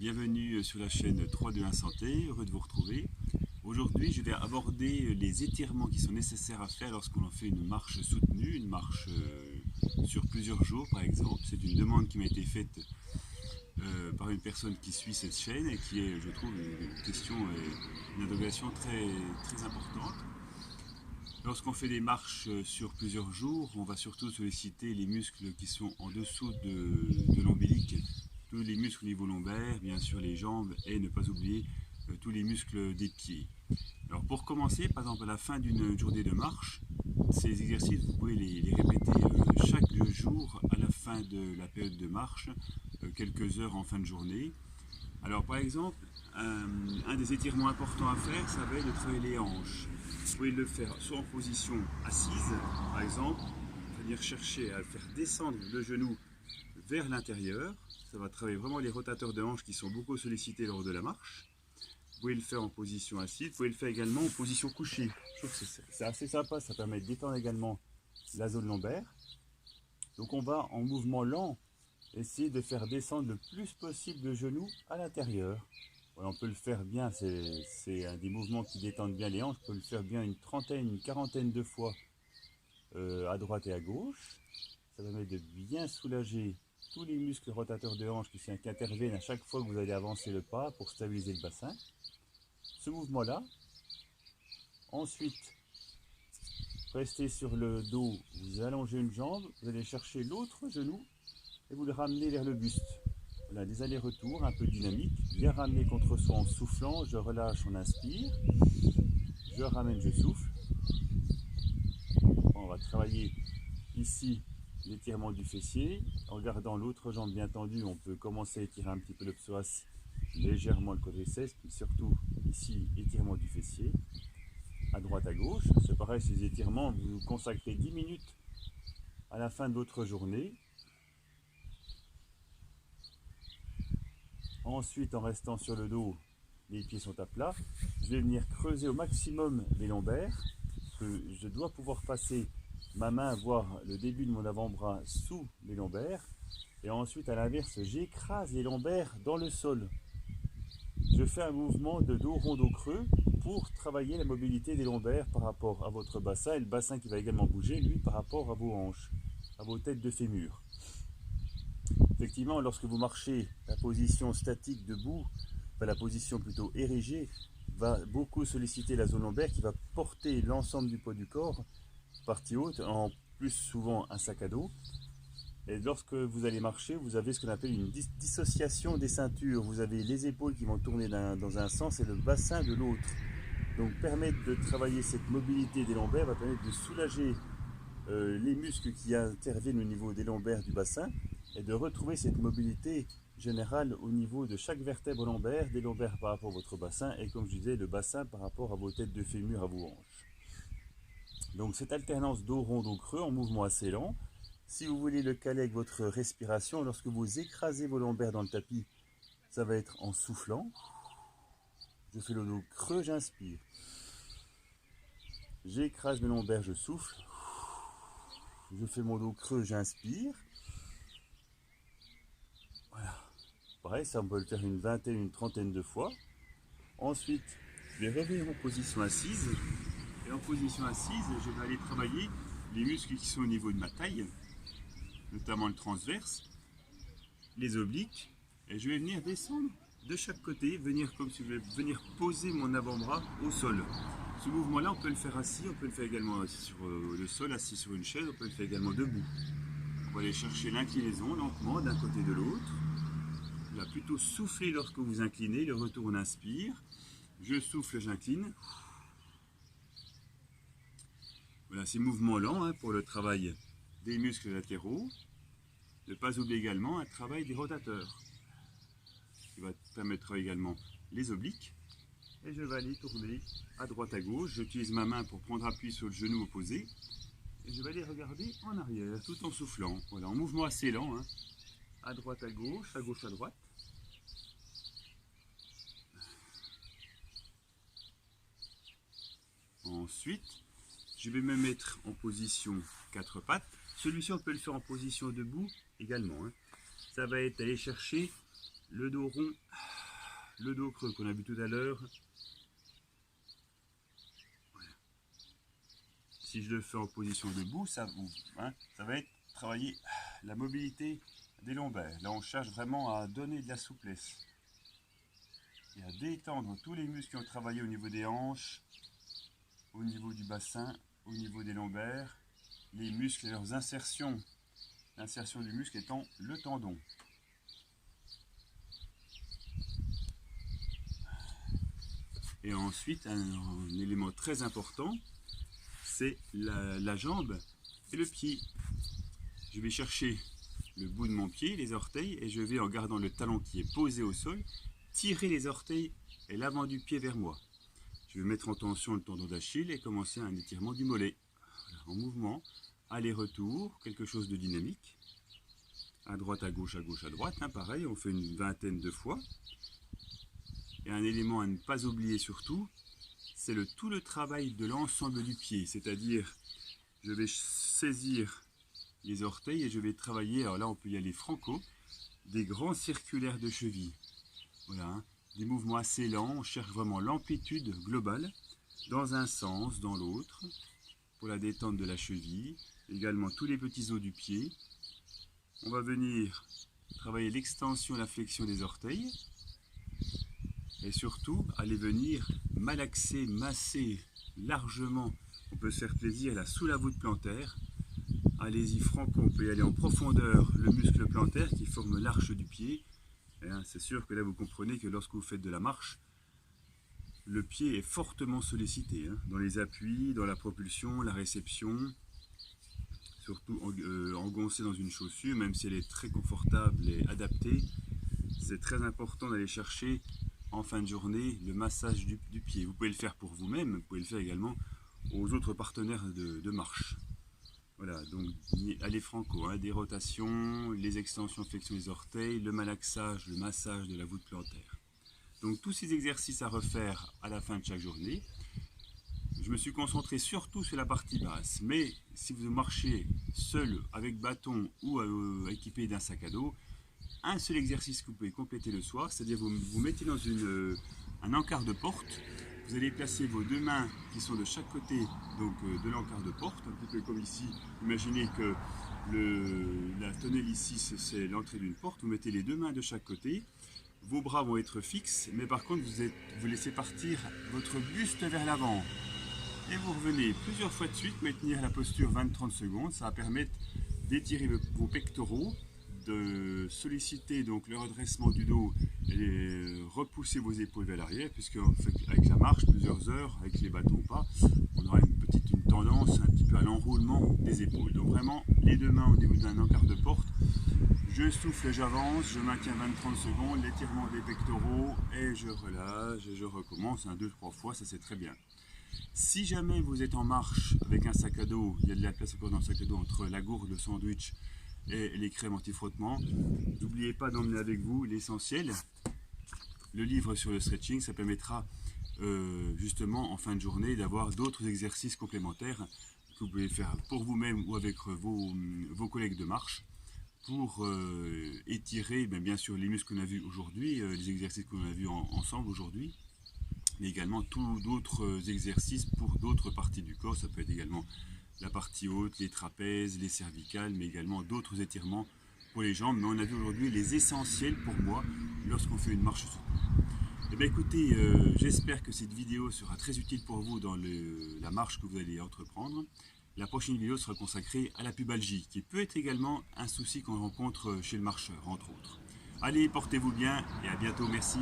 Bienvenue sur la chaîne 321 Santé, heureux de vous retrouver. Aujourd'hui, je vais aborder les étirements qui sont nécessaires à faire lorsqu'on fait une marche soutenue, une marche sur plusieurs jours par exemple. C'est une demande qui m'a été faite par une personne qui suit cette chaîne et qui est, je trouve, une question, une interrogation très importante. Lorsqu'on fait des marches sur plusieurs jours, on va surtout solliciter les muscles qui sont en dessous de l'ombilic, tous les muscles au niveau lombaire, bien sûr les jambes et ne pas oublier tous les muscles des pieds. Alors pour commencer, par exemple à la fin d'une journée de marche, ces exercices vous pouvez les répéter chaque jour à la fin de la période de marche, quelques heures en fin de journée. Alors par exemple, un des étirements importants à faire, ça va être de travailler les hanches. Vous pouvez le faire soit en position assise, par exemple, c'est-à-dire chercher à faire descendre le genou vers l'intérieur. Ça va travailler vraiment les rotateurs de hanches qui sont beaucoup sollicités lors de la marche. Vous pouvez le faire en position assise, vous pouvez le faire également en position couchée. Je trouve que c'est assez sympa, ça permet de détendre également la zone lombaire. Donc on va en mouvement lent essayer de faire descendre le plus possible le genou à l'intérieur. Voilà, on peut le faire bien, c'est un des mouvements qui détendent bien les hanches. On peut le faire bien une trentaine, une quarantaine de fois à droite et à gauche. Ça permet de bien soulager tous les muscles rotateurs de hanches qui interviennent à chaque fois que vous allez avancer le pas pour stabiliser le bassin. Ce mouvement-là. Ensuite, restez sur le dos, vous allongez une jambe, vous allez chercher l'autre genou et vous le ramenez vers le buste. Voilà, des allers-retours un peu dynamiques, bien ramener contre soi en soufflant, je relâche, on inspire, je ramène, je souffle. On va travailler ici l'étirement du fessier. En gardant l'autre jambe bien tendue, on peut commencer à étirer un petit peu le psoas, légèrement le quadriceps, mais surtout ici, étirement du fessier. À droite, à gauche, c'est pareil, ces étirements, vous consacrez 10 minutes à la fin de votre journée. Ensuite, en restant sur le dos, les pieds sont à plat. Je vais venir creuser au maximum les lombaires. Je dois pouvoir passer ma main, voir le début de mon avant-bras sous les lombaires. Et ensuite, à l'inverse, j'écrase les lombaires dans le sol. Je fais un mouvement de dos rond, dos creux pour travailler la mobilité des lombaires par rapport à votre bassin. Et le bassin qui va également bouger, lui, par rapport à vos hanches, à vos têtes de fémur. Effectivement, lorsque vous marchez, la position statique debout, la position plutôt érigée, va beaucoup solliciter la zone lombaire qui va porter l'ensemble du poids du corps, partie haute, en plus souvent un sac à dos. Et lorsque vous allez marcher, vous avez ce qu'on appelle une dissociation des ceintures. Vous avez les épaules qui vont tourner dans un sens et le bassin de l'autre. Donc permettre de travailler cette mobilité des lombaires va permettre de soulager les muscles qui interviennent au niveau des lombaires du bassin et de retrouver cette mobilité générale au niveau de chaque vertèbre lombaire, des lombaires par rapport à votre bassin et comme je disais, le bassin par rapport à vos têtes de fémur, à vos hanches. Donc cette alternance dos rond, dos creux en mouvement assez lent. Si vous voulez le caler avec votre respiration, lorsque vous écrasez vos lombaires dans le tapis, ça va être en soufflant. Je fais le dos creux, j'inspire. J'écrase mes lombaires, je souffle. Je fais mon dos creux, j'inspire. Voilà. Pareil, ça on peut le faire une vingtaine, une trentaine de fois. Ensuite, je vais revenir en position assise. Et en position assise, je vais aller travailler les muscles qui sont au niveau de ma taille, notamment le transverse, les obliques. Et je vais venir descendre de chaque côté, venir comme si je vais venir poser mon avant-bras au sol. Ce mouvement-là, on peut le faire assis, on peut le faire également sur le sol, assis sur une chaise, on peut le faire également debout. On va aller chercher l'inclinaison lentement d'un côté de l'autre. Là, plutôt souffler lorsque vous inclinez, le retour on inspire. Je souffle, j'incline. Voilà, ces mouvements lents pour le travail des muscles latéraux. Ne pas oublier également un travail des rotateurs qui va permettre également les obliques. Et je vais aller tourner à droite à gauche. J'utilise ma main pour prendre appui sur le genou opposé. Et je vais aller regarder en arrière tout en soufflant. Voilà, en mouvement assez lent. À droite à gauche à droite. Ensuite, je vais me mettre en position 4 pattes. Celui-ci, on peut le faire en position debout également. Ça va être aller chercher le dos rond le dos creux qu'on a vu tout à l'heure. Voilà. Si je le fais en position debout, ça va être travailler la mobilité des lombaires. Là, on cherche vraiment à donner de la souplesse et à détendre tous les muscles qui ont travaillé au niveau des hanches, au niveau du bassin, au niveau des lombaires, les muscles et leurs insertions. L'insertion du muscle étant le tendon. Et ensuite, un élément très important, c'est la jambe et le pied. Je vais chercher le bout de mon pied, les orteils, et je vais, en gardant le talon qui est posé au sol, tirer les orteils et l'avant du pied vers moi. Je vais mettre en tension le tendon d'Achille et commencer un étirement du mollet. Voilà, en mouvement, aller-retour, quelque chose de dynamique. À droite, à gauche, à droite, pareil, on fait une vingtaine de fois. Et un élément à ne pas oublier surtout, c'est tout le travail de l'ensemble du pied, c'est-à-dire je vais saisir les orteils et je vais travailler, alors là on peut y aller franco, des grands circulaires de cheville. Voilà, des mouvements assez lents, on cherche vraiment l'amplitude globale, dans un sens, dans l'autre, pour la détente de la cheville, également tous les petits os du pied. On va venir travailler l'extension et la flexion des orteils. Et surtout, aller venir malaxer, masser largement. On peut se faire plaisir là sous la voûte plantaire. Allez-y franco, on peut y aller en profondeur, le muscle plantaire qui forme l'arche du pied. C'est sûr que là vous comprenez que lorsque vous faites de la marche, le pied est fortement sollicité, dans les appuis, dans la propulsion, la réception. Surtout engoncé dans une chaussure, même si elle est très confortable et adaptée, c'est très important d'aller chercher en fin de journée le massage du pied. Vous pouvez le faire pour vous-même, vous pouvez le faire également aux autres partenaires de marche. Voilà, donc allez franco, des rotations, les extensions, flexions des orteils, le malaxage, le massage de la voûte plantaire. Donc tous ces exercices à refaire à la fin de chaque journée. Je me suis concentré surtout sur la partie basse, mais si vous marchez seul avec bâton ou équipé d'un sac à dos, un seul exercice que vous pouvez compléter le soir, c'est-à-dire vous mettez dans un encart de porte, vous allez placer vos deux mains qui sont de chaque côté donc, de l'encart de porte, un petit peu comme ici. Imaginez que la tonnelle ici c'est l'entrée d'une porte, vous mettez les deux mains de chaque côté, vos bras vont être fixes, mais par contre vous laissez partir votre buste vers l'avant. Et vous revenez plusieurs fois de suite, maintenir la posture 20-30 secondes, ça va permettre d'étirer vos pectoraux, de solliciter donc le redressement du dos et repousser vos épaules vers l'arrière, puisque avec la marche, plusieurs heures, avec les bâtons ou pas, on aura une tendance un petit peu à l'enroulement des épaules. Donc vraiment, les deux mains au niveau d'un encart de porte, je souffle et j'avance, je maintiens 20-30 secondes, l'étirement des pectoraux, et je relâche, et je recommence 2-3 fois, ça c'est très bien. Si jamais vous êtes en marche avec un sac à dos, il y a de la place encore dans le sac à dos entre la gourde, le sandwich et les crèmes anti-frottement, n'oubliez pas d'emmener avec vous l'essentiel, le livre sur le stretching. Ça permettra justement en fin de journée d'avoir d'autres exercices complémentaires que vous pouvez faire pour vous-même ou avec vos collègues de marche pour étirer bien sûr les muscles qu'on a vus aujourd'hui, les exercices qu'on a vus ensemble aujourd'hui, mais également tous d'autres exercices pour d'autres parties du corps. Ça peut être également la partie haute, les trapèzes, les cervicales, mais également d'autres étirements pour les jambes. Mais on a vu aujourd'hui les essentiels pour moi lorsqu'on fait une marche soutenue. Eh bien écoutez, j'espère que cette vidéo sera très utile pour vous dans la marche que vous allez entreprendre. La prochaine vidéo sera consacrée à la pubalgie, qui peut être également un souci qu'on rencontre chez le marcheur, entre autres. Allez, portez-vous bien et à bientôt, merci.